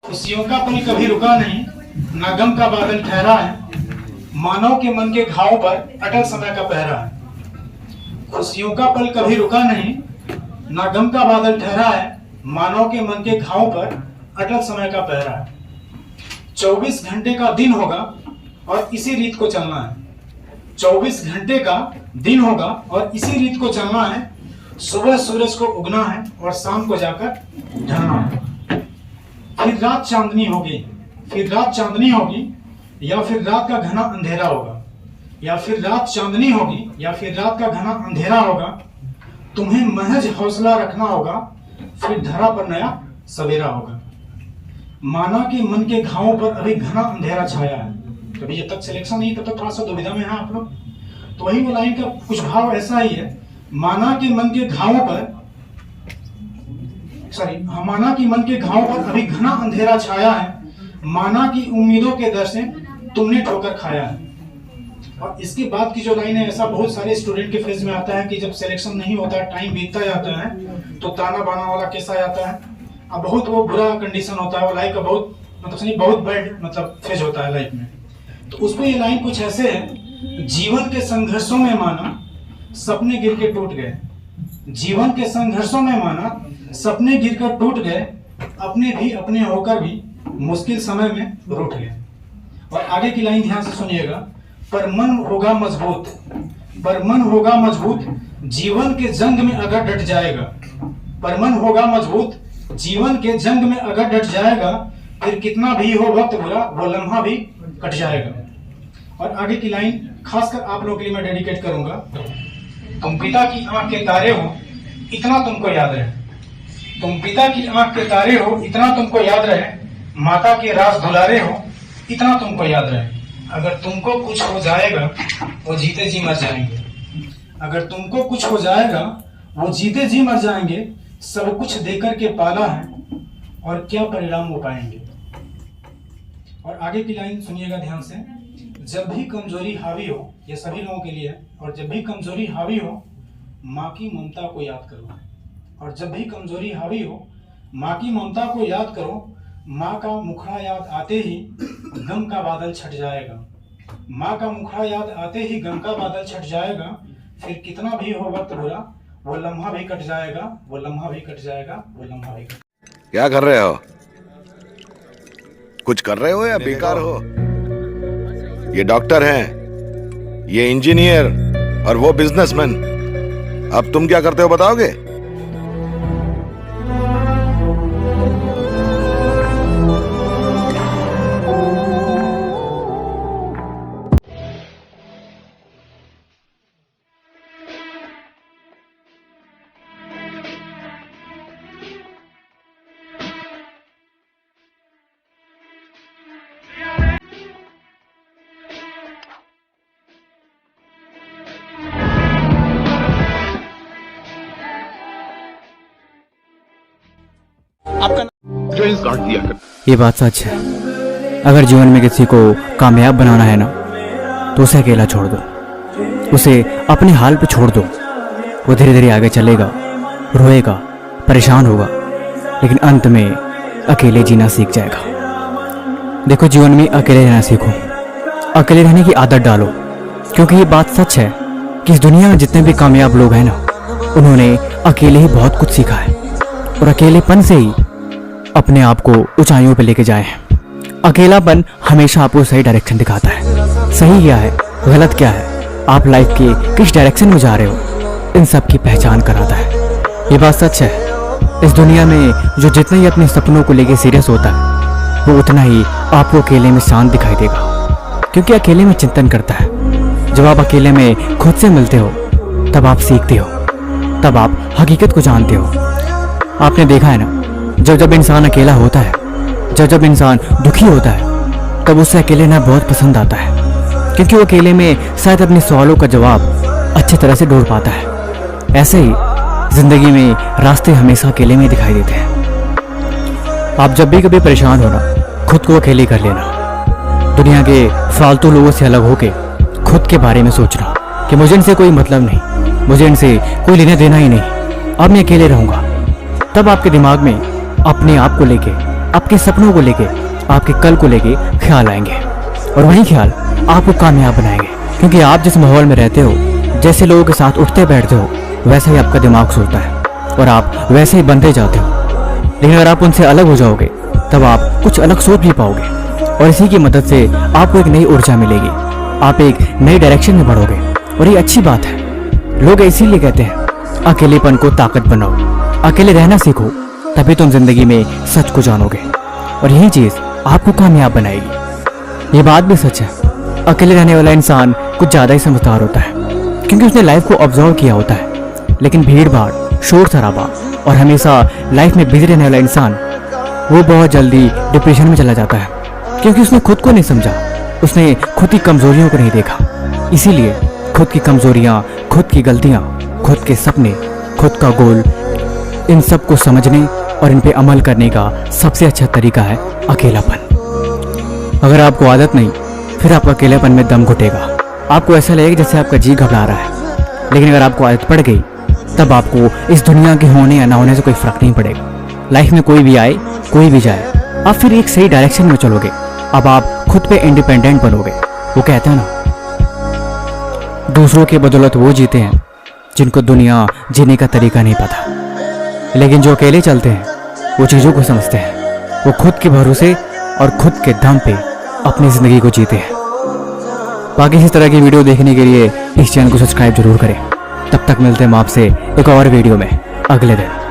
खुशियों का पल कभी रुका नहीं, ना गम का बादल ठहरा है, मानव के मन के घावों पर अटल समय का पहरा है। खुशियों का पल कभी रुका नहीं, ना गम का बादल ठहरा है, मानव के मन के घावों पर अटल समय का पहरा है। 24 घंटे का दिन होगा और इसी रीत को चलना है। 24 घंटे का दिन होगा और इसी रीत को चलना है। सुबह सूरज को उगना है और शाम को जाकर ढलना है। फिर रात चांदनी होगी, फिर रात चांदनी होगी, या फिर रात का घना अंधेरा होगा, या फिर रात चांदनी होगी, या फिर रात का घना अंधेरा होगा। तुम्हें महज हौसला रखना होगा, फिर धरा पर नया सवेरा होगा। माना कि मन के घावों पर अभी घना अंधेरा छाया है। कभी जब तक सिलेक्शन नहीं तब तक थोड़ा सा दुविधा में है आप लोग। तो वही वो लाइन का कुछ भाव ऐसा ही है। माना कि मन के घावों पर माना कि मन के घावों पर अभी घना अंधेरा छाया है, माना कि उम्मीदों के दर से तुमने ठोकर खाया है। और इसके बाद की जो लाइन है, ऐसा बहुत सारे स्टूडेंट के फेज में आता है कि जब सिलेक्शन नहीं होता, टाइम बीतता जाता है, तो ताना बाना वाला केस आ जाता है। अब बहुत वो बुरा कंडीशन होता है, वो लाइफ का बहुत बैड फेज होता है लाइफ में। तो उसमें ये लाइन कुछ ऐसे है, जीवन के संघर्षों में माना सपने गिर के टूट गए, जीवन के संघर्षों में माना सपने गिरकर टूट गए, अपने भी अपने होकर भी मुश्किल समय में रूठ गए। और आगे की लाइन ध्यान से सुनिएगा, पर मन होगा मजबूत, पर मन होगा मजबूत, जीवन के जंग में अगर डट जाएगा, पर मन होगा मजबूत, जीवन के जंग में अगर डट जाएगा, फिर कितना भी हो वक्त बुरा, वो लम्हा भी कट जाएगा। और आगे की लाइन खासकर आप लोगों के लिए मैं डेडिकेट करूंगा। तुम पिता की आंख के तारे हो, इतना तुमको याद रहे, तुम पिता की आंख के तारे हो, इतना तुमको याद रहे, माता के राज दुलारे हो, इतना तुमको याद रहे। अगर तुमको कुछ हो जाएगा, वो जीते जी मर जाएंगे, अगर तुमको कुछ हो जाएगा, वो जीते जी मर जाएंगे। सब कुछ देकर के पाला है, और क्या परिणाम वो पाएंगे। और आगे की लाइन सुनिएगा ध्यान से, जब भी कमजोरी हावी हो, ये सभी लोगों के लिए है, और जब भी कमजोरी हावी हो, माँ की ममता को याद करो। और जब भी कमजोरी हावी हो, माँ की ममता को याद करो। माँ का मुखड़ा याद आते ही गम का बादल छट जाएगा, माँ का मुखड़ा याद आते ही गम का बादल छट जाएगा। फिर कितना भी हो वक्त बुरा, वो लम्हा भी कट जाएगा, वो लम्हा भी कट जाएगा, वो लम्हा भी कट। क्या कर रहे हो? कुछ कर रहे हो या बेकार हो? ये डॉक्टर हैं, ये इंजीनियर, और वो बिजनेसमैन। अब तुम क्या करते हो बताओगे? ये बात सच है। अगर जीवन में किसी को कामयाब बनाना है ना, तो उसे अकेला छोड़ दो, उसे अपने हाल पे छोड़ दो। वो धीरे धीरे आगे चलेगा, रोएगा, परेशान होगा, लेकिन अंत में अकेले जीना सीख जाएगा। देखो, जीवन में अकेले रहना सीखो, अकेले रहने की आदत डालो, क्योंकि ये बात सच है कि इस दुनिया में जितने भी कामयाब लोग हैं ना, उन्होंने अकेले ही बहुत कुछ सीखा है, और अकेलेपन से ही अपने आप को ऊंचाइयों पे लेके जाए हैं। अकेलापन हमेशा आपको सही डायरेक्शन दिखाता है। सही क्या है, गलत क्या है, आप लाइफ के किस डायरेक्शन में जा रहे हो, इन सब की पहचान कराता है। ये बात सच है। इस दुनिया में जो जितना ही अपने सपनों को लेके सीरियस होता है, वो उतना ही आपको अकेले में शांत दिखाई देगा, क्योंकि अकेले में चिंतन करता है। जब आप अकेले में खुद से मिलते हो, तब आप सीखते हो, तब आप हकीकत को जानते हो। आपने देखा है ना, जब इंसान अकेला होता है, जब इंसान दुखी होता है, तब उसे अकेले रहना बहुत पसंद आता है, क्योंकि वो अकेले में शायद अपने सवालों का जवाब अच्छी तरह से ढूंढ पाता है। ऐसे ही जिंदगी में रास्ते हमेशा अकेले में दिखाई देते हैं। आप जब भी कभी परेशान हो ना, खुद को अकेले कर लेना। दुनिया के फालतू लोगों से अलग होके खुद के बारे में सोचना कि मुझे इनसे कोई मतलब नहीं, मुझे इनसे कोई लेना देना ही नहीं, अब मैं अकेले रहूँगा। तब आपके दिमाग में अपने आप को लेके आपके सपनों को लेके, आपके कल को लेके ख्याल आएंगे और वही ख्याल आपको कामयाब बनाएंगे। क्योंकि आप जिस माहौल में रहते हो, जैसे लोगों के साथ उठते बैठते हो, वैसा ही आपका दिमाग सोचता है और आप वैसे ही बनते जाते हो। लेकिन अगर आप उनसे अलग हो जाओगे तब आप कुछ अलग सोच भी पाओगे और इसी की मदद से आपको एक नई ऊर्जा मिलेगी, आप एक नई डायरेक्शन में बढ़ोगे और ये अच्छी बात है। लोग इसीलिए कहते हैं अकेलेपन को ताकत बनाओ, अकेले रहना सीखो, तभी तुम जिंदगी में सच को जानोगे और यही चीज आपको कामयाब बनाएगी। ये बात भी सच है, अकेले रहने वाला इंसान कुछ ज्यादा ही समझदार होता है क्योंकि उसने लाइफ को ऑब्जर्व किया होता है। लेकिन भीड़ भाड़, शोर शराबा और हमेशा लाइफ में बिजी रहने वाला इंसान वो बहुत जल्दी डिप्रेशन में चला जाता है क्योंकि उसने खुद को नहीं समझा, उसने खुद की कमजोरियों को नहीं देखा। इसीलिए खुद की कमजोरियां, खुद की गलतियां, खुद के सपने, खुद का गोल, इन सब को समझने और इन पे अमल करने का सबसे अच्छा तरीका है अकेलापन। अगर आपको आदत नहीं, फिर आप अकेलेपन में दम घुटेगा, आपको ऐसा लगेगा जैसे आपका जी घबरा रहा है। लेकिन अगर आपको आदत पड़ गई तब आपको इस दुनिया के होने या ना होने से कोई फर्क नहीं पड़ेगा। लाइफ में कोई भी आए, कोई भी जाए, आप फिर एक सही डायरेक्शन में चलोगे। अब आप खुद पे इंडिपेंडेंट बनोगे। वो कहते हैं ना, दूसरों की बदौलत वो जीते हैं जिनको दुनिया जीने का तरीका नहीं पता। लेकिन जो अकेले चलते हैं वो चीज़ों को समझते हैं, वो खुद के भरोसे और खुद के दम पे अपनी ज़िंदगी को जीते हैं। बाकी इसी तरह की वीडियो देखने के लिए इस चैनल को सब्सक्राइब जरूर करें। तब तक मिलते हैं हम आपसे एक और वीडियो में अगले दिन।